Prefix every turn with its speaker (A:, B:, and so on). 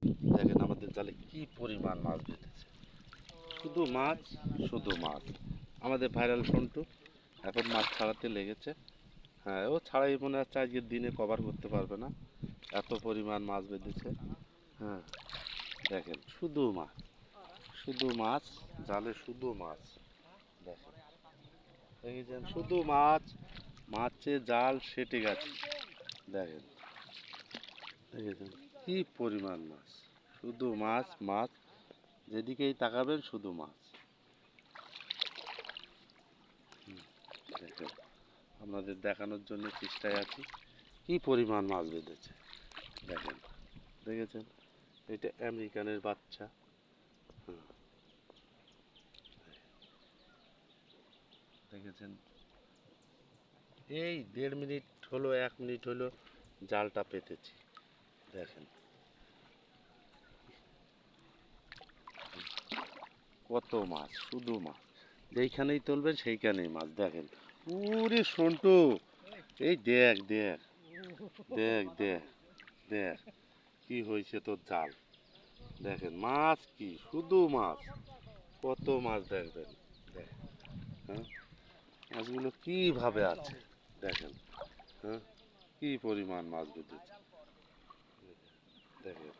A: দেখেন আমাদের জালে কি পরিমাণ মাছ বেঁধেছে, শুধু মাছ, শুধু মাছ। আমাদের ভাইরাল সন্টু এখন মাছ ছাড়াতে লেগেছে। হ্যাঁ, ও ছাড়াই মনে হচ্ছে আজকের দিনে কভার করতে পারবে না, এত পরিমাণ মাছ বেঁধেছে। হ্যাঁ, দেখেন শুধু মাছ, শুধু মাছ, জালে শুধু মাছ। দেখেন, দেখেছেন শুধু মাছ, মাছে জাল সেটে গেছে। দেখেন, দেখেছেন কি পরিমাণ মাছ, শুধু মাছ, মাছ, যেদিকেই তাকাবেন শুধু মাছ। দেখেন, আপনাদের দেখানোর জন্য চেষ্টায় আছি কি পরিমাণ মাছ বেঁধেছে। দেখেন, দেখেছেন, এটা আমেরিকানের বাচ্চা। হুম, দেখেছেন, এই 1.5 মিনিট হলো, 1 মিনিট হলো জালটা পেতেছি। দেখেন কত মাছ, শুধু মাছ, যেইখানেই তুলবেন সেইখানেই মাছ। দেখেন, উরে সন্টু, এই দেখ দেখ, দেখ দেখ, দেখ কি হয়েছে তোর জাল। দেখেন মাছ, কি শুধু মাছ, কত মাছ দেখবেন। দেখ, হ্যাঁ, মাছগুলো কিভাবে আছে দেখেন। হ্যাঁ, কি পরিমাণ মাছ বেঁধেছে দেখেন।